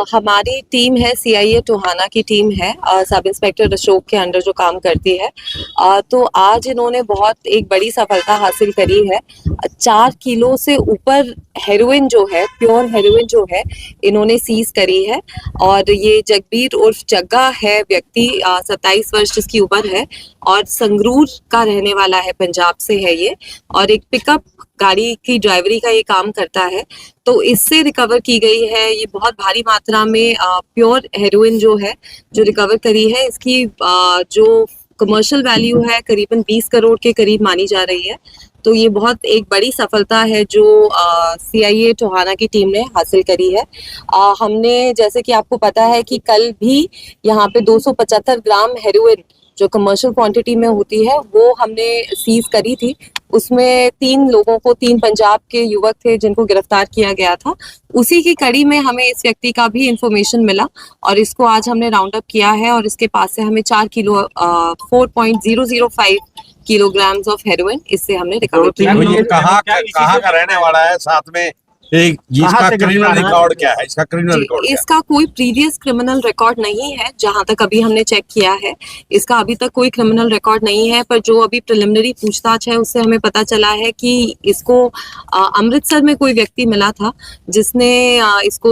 हमारी टीम है, सीआईए टोहाना की टीम है, सब इंस्पेक्टर अशोक के अंडर जो काम करती है। तो आज इन्होंने बहुत एक बड़ी सफलता हासिल करी है। 4 किलो से ऊपर हेरोइन जो है, प्योर हेरोइन जो है, इन्होंने सीज करी है। और ये जगबीर उर्फ जग्गा है व्यक्ति, 27 वर्ष जिसकी उम्र है और संगरूर का रहने वाला है, पंजाब से है ये। और एक पिकअप गाड़ी की ड्राइवरी का ये काम करता है। तो इससे रिकवर की गई है ये बहुत भारी मात्रा में प्योर हेरोइन जो है, जो रिकवर करी है। इसकी जो कमर्शियल वैल्यू है करीबन 20 करोड़ के करीब मानी जा रही है। तो ये बहुत एक बड़ी सफलता है जो सीआईए टोहाना की टीम ने हासिल करी है। हमने, जैसे कि आपको पता है कि कल भी यहाँ पे 275 ग्राम हेरोइन जो कमर्शियल क्वांटिटी में होती है वो हमने सीज करी थी। उसमें 3 लोगों को, 3 पंजाब के युवक थे जिनको गिरफ्तार किया गया था। उसी की कड़ी में हमें इस व्यक्ति का भी इंफॉर्मेशन मिला और इसको आज हमने राउंड अप किया है और इसके पास से हमें 4 किलो 4.005 किलोग्राम्स ऑफ हेरोइन इससे हमने रिकवर किया। ये कहाँ का रहने वाला है, साथ में एक इसका क्रिमिनल रिकॉर्ड क्या है? इसका क्रिमिनल रिकॉर्ड इसका कोई प्रीवियस क्रिमिनल रिकॉर्ड नहीं है, जहां तक अभी हमने चेक किया है। इसका अभी तक कोई क्रिमिनल रिकॉर्ड नहीं है, पर जो अभी प्रिलिमिनरी पूछताछ है उससे हमें पता चला है कि इसको अमृतसर में कोई व्यक्ति मिला था जिसने इसको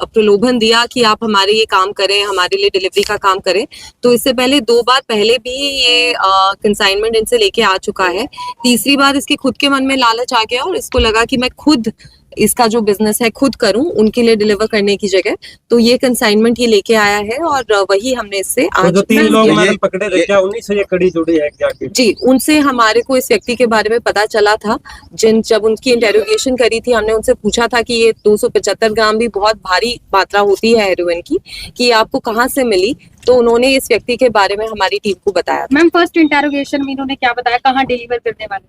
प्रलोभन दिया कि आप हमारे ये काम करें, हमारे लिए डिलीवरी का काम करें। तो इससे पहले 2 बार पहले भी ये कंसाइनमेंट इनसे लेके आ चुका है। तीसरी बार इसके खुद के मन में लालच आ गया और इसको लगा कि मैं खुद इसका जो बिजनेस है खुद करूं, उनके लिए डिलीवर करने की जगह। तो ये कंसाइनमेंट ये लेके आया है और वही हमने इससे आज जो 3 लोग मैंने पकड़े थे, क्या उन्हीं से ये कड़ी जुड़ी है क्या? जी, उनसे हमारे को इस व्यक्ति के बारे में पता चला था। जब उनकी इंटेरोगेशन करी थी, हमने उनसे पूछा था कि ये 275 ग्राम भी बहुत भारी मात्रा होती है हेरोइन की, कि आपको कहाँ से मिली। तो उन्होंने इस व्यक्ति के बारे में हमारी टीम को बताया। मैम, फर्स्ट इंटेरोगेशन में इन्होंने क्या बताया, कहाँ डिलीवर करने वाले?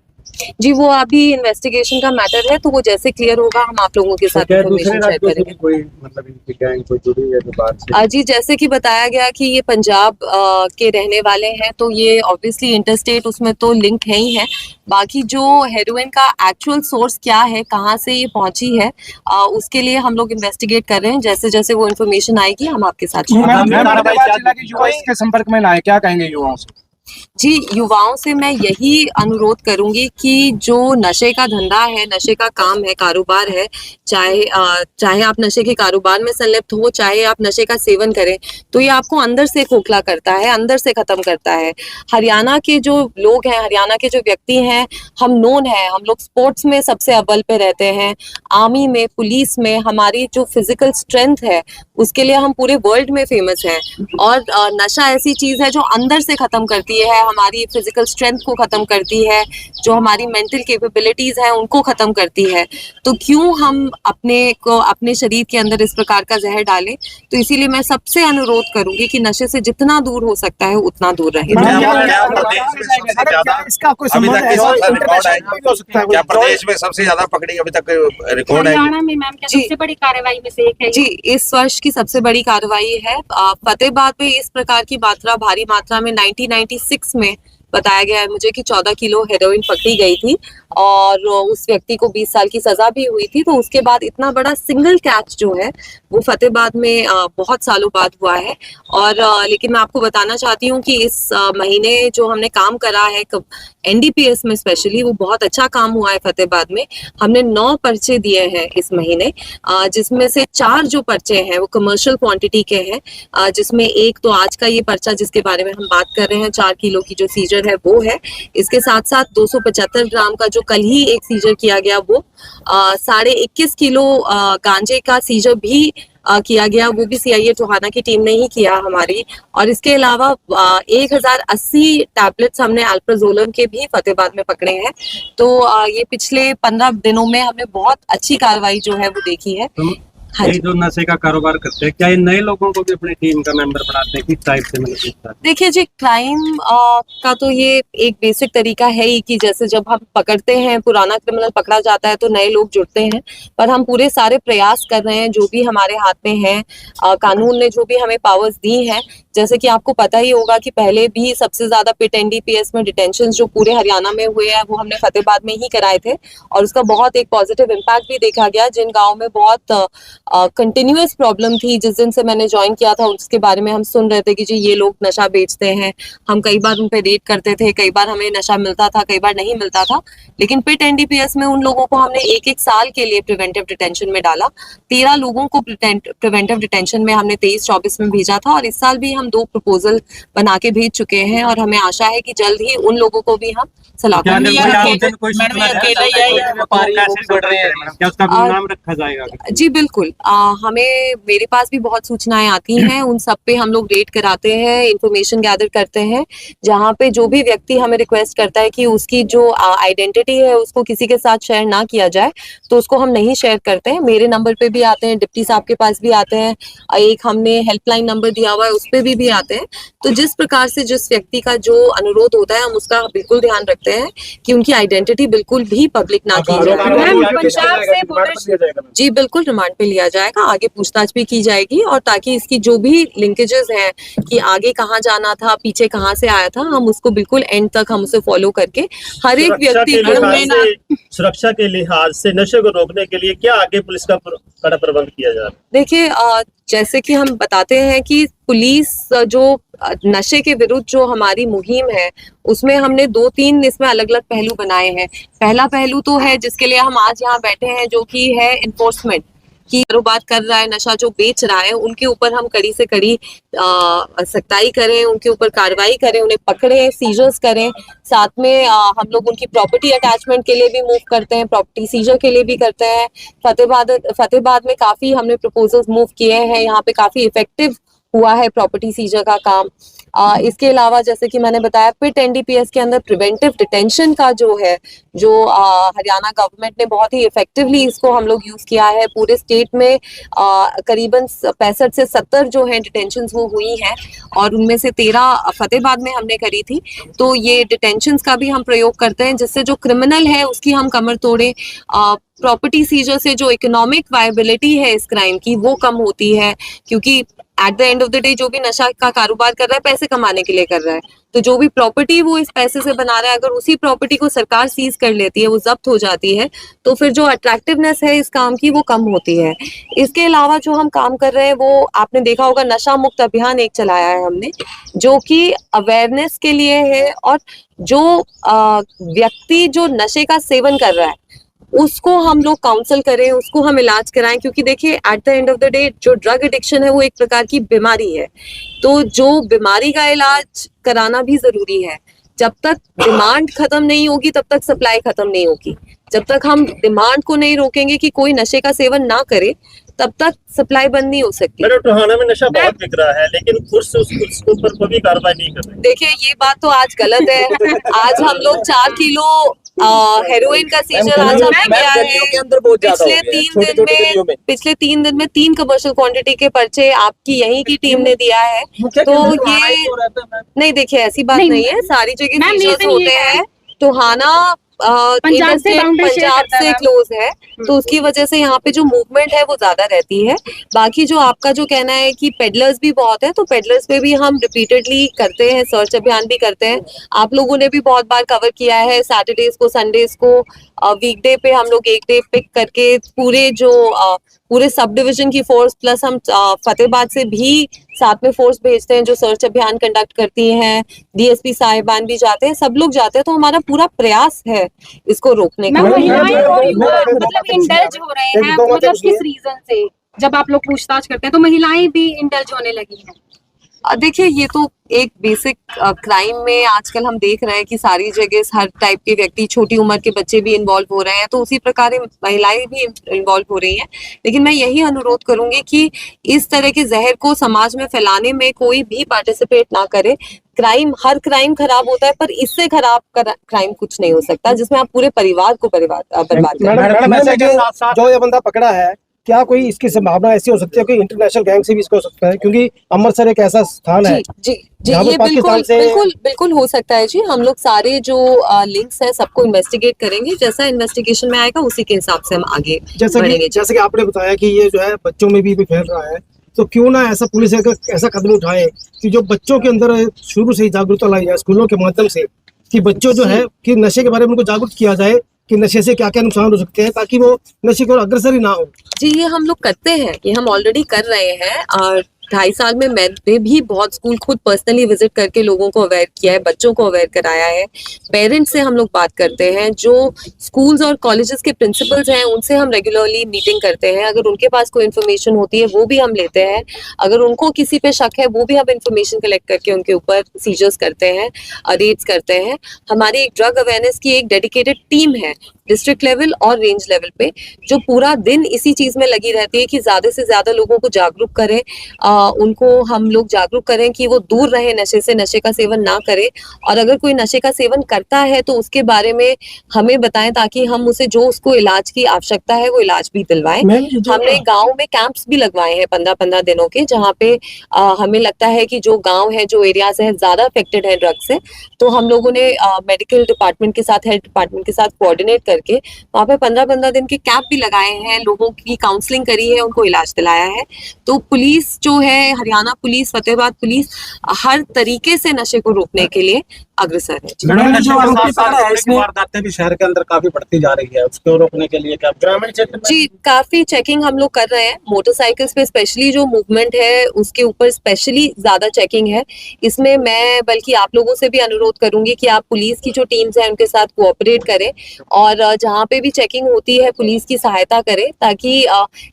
जी, वो अभी इन्वेस्टिगेशन का मैटर है, तो वो जैसे क्लियर होगा हम आप लोगों के साथ इन्फॉर्मेशन शेयर करेंगे। कोई मतलब इनकी गैंग कोई जुड़ी है तो बाहर से? जी, जैसे कि बताया गया कि ये पंजाब के रहने वाले हैं, तो ये ऑब्वियसली इंटरस्टेट उसमें तो लिंक है ही है। बाकी जो हेरोइन का एक्चुअल सोर्स क्या है, कहाँ से ये पहुंची है, उसके लिए हम लोग इन्वेस्टिगेट कर रहे हैं। जैसे जैसे वो इन्फॉर्मेशन आएगी हम आपके साथ युवा इसके संपर्क में लाए, क्या कहेंगे युवाओं से? जी, युवाओं से मैं यही अनुरोध करूंगी कि जो नशे का धंधा है, नशे का काम है, कारोबार है, चाहे आप नशे के कारोबार में संलिप्त हो, चाहे आप नशे का सेवन करें, तो ये आपको अंदर से खोखला करता है, अंदर से खत्म करता है। हरियाणा के जो लोग हैं, हरियाणा के जो व्यक्ति हैं, हम नोन हैं, हम लोग स्पोर्ट्स में सबसे अव्वल पे रहते हैं, आर्मी में, पुलिस में हमारी जो फिजिकल स्ट्रेंथ है उसके लिए हम पूरे वर्ल्ड में फेमस हैं। और नशा ऐसी चीज है जो अंदर से खत्म करती है, हमारी फिजिकल स्ट्रेंथ को खत्म करती है, जो हमारी मेंटल कैपेबिलिटीज हैं उनको खत्म करती है। तो क्यों हम अपने शरीर के अंदर इस प्रकार का जहर डालें? तो इसीलिए मैं सबसे अनुरोध करूंगी कि नशे से जितना दूर हो सकता है उतना दूर रहे। प्रदेश में सबसे ज्यादा पकड़ी अभी तक रिकॉर्ड है? हरियाणा में मैम क्या सबसे बड़ी कार्रवाई में से एक है? जी, इस वर्ष की सबसे बड़ी कार्रवाई है। फतेहाबाद में इस प्रकार की मात्रा, भारी मात्रा में 1996 में बताया गया है मुझे कि 14 किलो हेरोइन पकड़ी गई थी और उस व्यक्ति को 20 साल की सजा भी हुई थी। तो उसके बाद इतना बड़ा सिंगल कैच जो है वो फतेहाबाद में बहुत सालों बाद हुआ है। और लेकिन मैं आपको बताना चाहती हूँ कि इस महीने जो हमने काम करा है एनडीपीएस में स्पेशली, वो बहुत अच्छा काम हुआ है फतेहाबाद में। हमने 9 पर्चे दिए हैं इस महीने, जिसमें से 4 जो पर्चे हैं वो कमर्शियल क्वांटिटी के हैं, जिसमें एक तो आज का ये पर्चा जिसके बारे में हम बात कर रहे हैं, 4 किलो की जो सीजर है वो है। इसके साथ साथ 275 ग्राम का जो कल ही एक सीजर किया गया वो 21.5 किलो गांजे का सीजर भी किया गया, वो भी सीआईए टोहाना की टीम ने ही किया हमारी। और इसके अलावा 1080 टैबलेट्स हमने अल्प्राजोलम के भी फतेहाबाद में पकड़े हैं। तो ये पिछले 15 दिनों में हमने बहुत अच्छी कार्रवाई जो है वो देखी है। ये जो नशे का कारोबार करते हैं, क्या ये नए लोगों को भी अपनी टीम का मेंबर बनाते हैं? किस टाइप से मतलब? देखिए जी, क्राइम का तो ये एक बेसिक तरीका है ही कि जैसे जब हम पकड़ते हैं, पुराना क्रिमिनल पकड़ा जाता है तो नए लोग जुड़ते हैं। पर हम पूरे सारे प्रयास कर रहे हैं जो भी हमारे हाथ में है, कानून ने जो भी हमें पावर्स दी हैं। जैसे कि आपको पता ही होगा कि पहले भी सबसे ज्यादा पिट एनडीपीएस में डिटेंशन जो पूरे हरियाणा में हुए हैं वो हमने फतेहाबाद में ही कराए थे और उसका बहुत एक पॉजिटिव इम्पैक्ट भी देखा गया। जिन गाँव में बहुत कंटिन्यूअस प्रॉब्लम थी। जिस दिन से मैंने ज्वाइन किया था उसके बारे में हम सुन रहे थे कि जी ये लोग नशा बेचते हैं। हम कई बार उन पे रेड करते थे, कई बार हमें नशा मिलता था, कई बार नहीं मिलता था। लेकिन पिट एनडीपीएस में उन लोगों को हमने 1-1 साल के लिए प्रिवेंटिव डिटेंशन में डाला। 13 लोगों को प्रिवेंटिव डिटेंशन में हमने 23-24 में भेजा था, और इस साल भी हम 2 प्रपोजल बना के भेज चुके हैं, और हमें आशा है कि जल्द ही उन लोगों को भी हम सलाह क्या देंगे। क्या उसका नाम रखा जाएगा? जी बिल्कुल, हमें मेरे पास भी बहुत सूचनाएं आती हैं, उन सब पे हम लोग रेड कराते हैं, इंफॉर्मेशन गैदर करते हैं। जहाँ पे जो भी व्यक्ति हमें रिक्वेस्ट करता है कि उसकी जो आइडेंटिटी है उसको किसी के साथ शेयर ना किया जाए, तो उसको हम नहीं शेयर करते हैं। मेरे नंबर पे भी आते हैं, डिप्टी साहब के पास भी आते हैं, एक हमने हेल्पलाइन नंबर दिया हुआ है उस पे भी आते हैं। तो जिस प्रकार से जिस व्यक्ति का जो अनुरोध होता है हम उसका बिल्कुल ध्यान रखते हैं कि उनकी आइडेंटिटी बिल्कुल भी पब्लिक ना की जाए। पंजाब से वोटर जी बिल्कुल, रिमांड पे लिया जाएगा, आगे पूछताछ भी की जाएगी, और ताकि इसकी जो भी लिंकेजेस हैं कि आगे कहाँ जाना था, पीछे कहाँ से आया था, हम उसको बिल्कुल एंड तक हम उसे फॉलो करके हर एक व्यक्ति को। सुरक्षा के लिहाज से नशे को रोकने के लिए क्या आगे पुलिस का कड़ा प्रबंध किया जा रहा है? देखिए, जैसे कि हम बताते हैं कि पुलिस जो नशे के विरुद्ध जो हमारी मुहिम है उसमें हमने 2-3 इसमें अलग अलग पहलू बनाए हैं। पहला पहलू तो है जिसके लिए हम आज यहाँ बैठे हैं, जो कि है इन्फोर्समेंट, की कारोबार कर रहा है, नशा जो बेच रहा है उनके ऊपर हम कड़ी से कड़ी सख्ताई करें, उनके ऊपर कार्रवाई करें, उन्हें पकड़ें, सीजर्स करें। साथ में हम लोग उनकी प्रॉपर्टी अटैचमेंट के लिए भी मूव करते हैं, प्रॉपर्टी सीजर के लिए भी करते हैं। फतेहाबाद में काफी हमने प्रपोजल्स मूव किए हैं, यहाँ पे काफी इफेक्टिव हुआ है प्रॉपर्टी सीजर का काम। इसके अलावा जैसे कि मैंने बताया, पिट एनडीपीएस के अंदर प्रिवेंटिव डिटेंशन का जो है, जो हरियाणा गवर्नमेंट ने बहुत ही इफेक्टिवली इसको हम लोग यूज किया है। पूरे स्टेट में करीबन 65 से 70 जो है डिटेंशंस वो हुई हैं, और उनमें से 13 फतेहाबाद में हमने करी थी। तो ये डिटेंशंस का भी हम प्रयोग करते हैं, जिससे जो क्रिमिनल है उसकी हम कमर तोड़े। प्रॉपर्टी सीजर से जो इकोनॉमिक वायबिलिटी है इस क्राइम की वो कम होती है, क्योंकि at the end of the day जो भी नशा का कारोबार कर रहा है पैसे कमाने के लिए कर रहा है, तो जो भी प्रॉपर्टी वो इस पैसे से बना रहा है, अगर उसी प्रॉपर्टी को सरकार सीज कर लेती है, वो जब्त हो जाती है, तो फिर जो अट्रैक्टिवनेस है इस काम की वो कम होती है। इसके अलावा जो हम काम कर रहे हैं वो आपने देखा होगा, नशा मुक्त अभियान एक चलाया है हमने, जो कि अवेयरनेस के लिए है, और जो व्यक्ति जो नशे का सेवन कर रहा है उसको हम लोग काउंसल करें, उसको हम इलाज कराएं, क्योंकि देखिए at the end of the day जो ड्रग एडिक्शन है वो एक प्रकार की बीमारी है, तो जो बीमारी का इलाज कराना भी जरूरी है। जब तक डिमांड खत्म नहीं होगी तब तक सप्लाई खत्म नहीं होगी। जब तक हम डिमांड को नहीं रोकेंगे कि कोई नशे का सेवन ना करे, तब तक सप्लाई बंद नहीं हो सकती। मेरे टोहाना में नशा बहुत बिक रहा है, लेकिन पुलिस उसके ऊपर कोई कार्रवाई नहीं कर रही। देखिए ये बात तो आज गलत है। आज हम लोग 4 किलो हेरोइन का सीजर आज हमने किया है। पिछले 3 दिन में 3 कमर्शियल क्वांटिटी के पर्चे आपकी यहीं की टीम ने दिया है। तो ये नहीं, देखिए ऐसी बात नहीं है, सारी जगह सीजर्स होते हैं। टोहाना पंजाब से क्लोज है, तो उसकी वजह से यहाँ पे जो मूवमेंट है वो ज्यादा रहती है। बाकी जो आपका जो कहना है कि पेडलर्स भी बहुत है, तो पेडलर्स पे भी हम रिपीटेडली करते हैं, सर्च अभियान भी करते हैं। आप लोगों ने भी बहुत बार कवर किया है, सैटरडेज को, संडेज को, वीकडे पे हम लोग एक डे पिक करके पूरे सब डिवीजन की फोर्स प्लस हम फतेहाबाद से भी साथ में फोर्स भेजते हैं जो सर्च अभियान कंडक्ट करती हैं। डीएसपी साहिबान भी जाते हैं, सब लोग जाते हैं, तो हमारा पूरा प्रयास है इसको रोकने का। मतलब इंडल्ज हो रहे हैं, मतलब किस रीजन से? जब आप लोग पूछताछ करते हैं तो महिलाएं भी इंडल्ज होने लगी हैं। देखिए ये तो एक बेसिक क्राइम में आजकल हम देख रहे हैं कि सारी जगह हर टाइप के व्यक्ति, छोटी उम्र के बच्चे भी इन्वॉल्व हो रहे हैं, तो उसी प्रकार महिलाएं भी इन्वॉल्व हो रही हैं। लेकिन मैं यही अनुरोध करूंगी कि इस तरह के जहर को समाज में फैलाने में कोई भी पार्टिसिपेट ना करे। हर क्राइम खराब होता है, पर इससे खराब क्राइम कुछ नहीं हो सकता जिसमें आप पूरे परिवार को बर्बाद करें। जो ये बंदा पकड़ा है, क्या कोई इसकी संभावना ऐसी हो सकती है कि इंटरनेशनल गैंग से भी इसको हो सकता है? क्योंकि अमृतसर एक ऐसा स्थान है। जी ये बिल्कुल हो सकता है जी। हम लोग सारे जो लिंक्स हैं सबको इन्वेस्टिगेट करेंगे, जैसा इन्वेस्टिगेशन में आएगा उसी के हिसाब से हम आगे बढ़ेंगे। जैसे कि आपने बताया कि ये जो है बच्चों में भी फैल रहा है, तो क्यों ना ऐसा पुलिस ऐसा कदम उठाए कि जो बच्चों के अंदर शुरू से ही जागरूकता लाई जाए स्कूलों के माध्यम से, कि बच्चों जो है कि नशे के बारे में उनको जागरूक किया जाए, कि नशे से क्या क्या नुकसान हो सकते हैं ताकि वो नशे की ओर अग्रसर ही ना हो? जी, ये हम लोग करते हैं, ये हम ऑलरेडी कर रहे हैं। और 2.5 साल में मैंने भी बहुत स्कूल खुद पर्सनली विजिट करके लोगों को अवेयर किया है, बच्चों को अवेयर कराया है। पेरेंट्स से हम लोग बात करते हैं, जो स्कूल्स और कॉलेजेस के प्रिंसिपल्स हैं उनसे हम रेगुलरली मीटिंग करते हैं। अगर उनके पास कोई इन्फॉर्मेशन होती है वो भी हम लेते हैं। अगर उनको किसी पे शक है वो भी हम इन्फॉर्मेशन कलेक्ट करके उनके ऊपर सीजर्स करते हैं, रेड्स करते हैं। हमारी एक ड्रग अवेयरनेस की एक डेडिकेटेड टीम है डिस्ट्रिक्ट लेवल और रेंज लेवल पे, जो पूरा दिन इसी चीज में लगी रहती है कि ज्यादा से ज्यादा लोगों को जागरूक करें। उनको हम लोग जागरूक करें कि वो दूर रहे नशे से, नशे का सेवन ना करे। और अगर कोई नशे का सेवन करता है तो उसके बारे में हमें बताएं ताकि हम उसे जो उसको इलाज की आवश्यकता है वो इलाज भी दिलवाएं। हमने गांव में कैंप्स भी लगवाए हैं 15-15 दिनों के, जहाँ पे हमें लगता है कि जो गांव है, जो एरियाज है ज्यादा अफेक्टेड है ड्रग से, तो हम लोगों ने मेडिकल डिपार्टमेंट के साथ, हेल्थ डिपार्टमेंट के साथ कोऑर्डिनेट करके वहाँ पे 15-15 दिन के कैंप भी लगाए हैं, लोगों की काउंसलिंग करी है, उनको इलाज दिलाया है। तो पुलिस जो है, हरियाणा पुलिस, फतेहाबाद पुलिस हर तरीके से नशे को रोकने के लिए अग्रसर है। मैडम, नशे के साथ-साथ इसमें वारदातें भी शहर के अंदर काफी बढ़ती जा रही है, उसको रोकने के लिए क्या ग्रामीण क्षेत्र में जी काफी चेकिंग हम लोग कर रहे हैं। मोटरसाइकिल्स पे स्पेशली जो मूवमेंट है उसके ऊपर स्पेशली ज्यादा चेकिंग है। इसमें मैं बल्कि आप लोगों से भी अनुरोध करूंगी कि आप पुलिस की जो टीम्स हैं उनके साथ कोऑपरेट करें, और जहाँ पे भी चेकिंग होती है पुलिस की सहायता करें, ताकि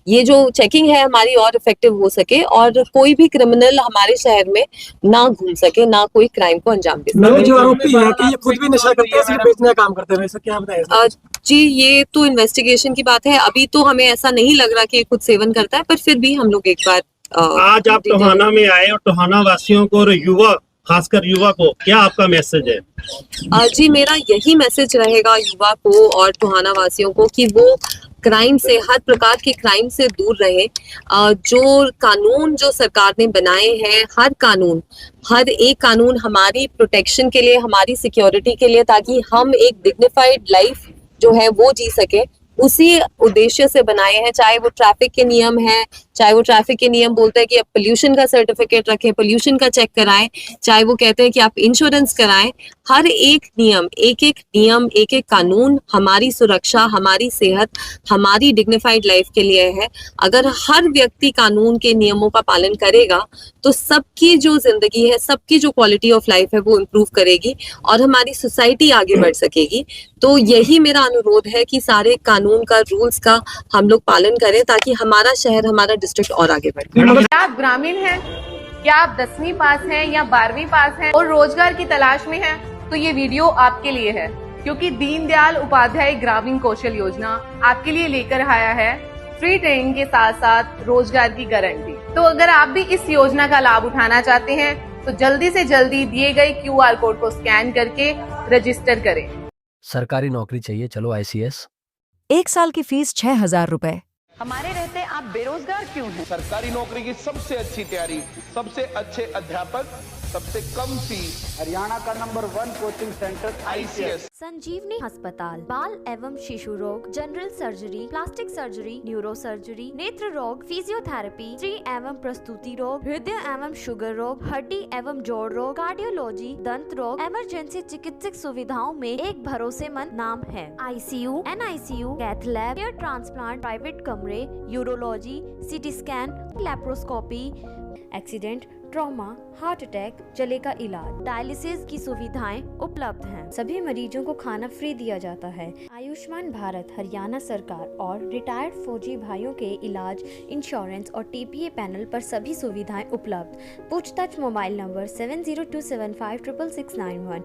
ये जो चेकिंग है हमारी और इफेक्टिव हो सके और कोई भी क्रिमिनल हमारे शहर में ना घूम सके, ना कोई क्राइम को अंजाम दे सके। जो आरोपी है कि ये खुद भी नशा करते हैं, सिर्फ बेचने का काम करते हैं, वैसे क्या बताएं? जी ये तो इन्वेस्टिगेशन की बात है, अभी तो हमें ऐसा नहीं लग रहा कि ये खुद सेवन करता है, पर फिर भी हम लोग एक बार आज आप टोहाना में आए और टोहाना वासियों को और युवा, खासकर युवा को क्या आपका मैसेज है? जी मेरा यही मैसेज रहेगा युवा को और टोहाना वासियों को कि वो क्राइम से, हर प्रकार के क्राइम से दूर रहे। जो कानून जो सरकार ने बनाए हैं, हर एक कानून हमारी प्रोटेक्शन के लिए, हमारी सिक्योरिटी के लिए, ताकि हम एक डिग्निफाइड लाइफ जो है वो जी सके, उसी उद्देश्य से बनाए हैं। चाहे वो ट्रैफिक के नियम है, चाहे वो ट्रैफिक के नियम बोलते हैं कि आप पोल्यूशन का सर्टिफिकेट रखें, पोल्यूशन का चेक कराएं, चाहे वो कहते हैं कि आप इंश्योरेंस कराएं। हर एक नियम, एक एक कानून हमारी सुरक्षा, हमारी सेहत, हमारी डिग्निफाइड लाइफ के लिए है। अगर हर व्यक्ति कानून के नियमों का पालन करेगा तो सबकी जो जिंदगी है, सबकी जो क्वालिटी ऑफ लाइफ है वो इम्प्रूव करेगी और हमारी सोसाइटी आगे बढ़ सकेगी। तो यही मेरा अनुरोध है कि सारे कानून का, रूल्स का हम लोग पालन करें, ताकि हमारा शहर, हमारा डिस्ट्रिक्ट और आगे बढ़े। क्या आप ग्रामीण हैं? क्या आप 10वीं पास हैं या 12वीं पास हैं और रोजगार की तलाश में हैं? तो ये वीडियो आपके लिए है, क्योंकि दीनदयाल उपाध्याय ग्रामीण कौशल योजना आपके लिए लेकर आया है फ्री ट्रेनिंग के साथ साथ रोजगार की गारंटी। तो अगर आप भी इस योजना का लाभ उठाना चाहते हैं तो जल्दी से जल्दी दिए गए QR कोड को स्कैन करके रजिस्टर करें। सरकारी नौकरी चाहिए, चलो ICS। 1 साल की फीस 6,000 रुपए। हमारे रहते आप बेरोजगार क्यों हैं? सरकारी नौकरी की सबसे अच्छी तैयारी, सबसे अच्छे अध्यापक, सबसे कम फीस, हरियाणा का नंबर 1 कोचिंग सेंटर ICS। संजीवनी अस्पताल बाल एवं शिशु रोग, general surgery, plastic surgery, neuro surgery, नेत्र रोग, फिजियोथेरेपी, स्त्री एवं प्रस्तुति रोग, हृदय एवं शुगर रोग, हड्डी एवं जोड़ रोग, कार्डियोलॉजी, दंत रोग, इमरजेंसी चिकित्सक सुविधाओं में एक भरोसेमंद नाम है। ICU, NICU, cath lab, hair transplant, private कमरे, urology, CT scan, laparoscopy, accident, trauma, heart attack, जले का इलाज, डायलिसिस की सुविधाएं उपलब्ध हैं। सभी मरीजों को खाना फ्री दिया जाता है। आयुष्मान भारत हरियाणा सरकार और रिटायर्ड फौजी भाइयों के इलाज, इंश्योरेंस और TPA पैनल पर सभी सुविधाएं उपलब्ध। पूछताछ मोबाइल नंबर 7027566691।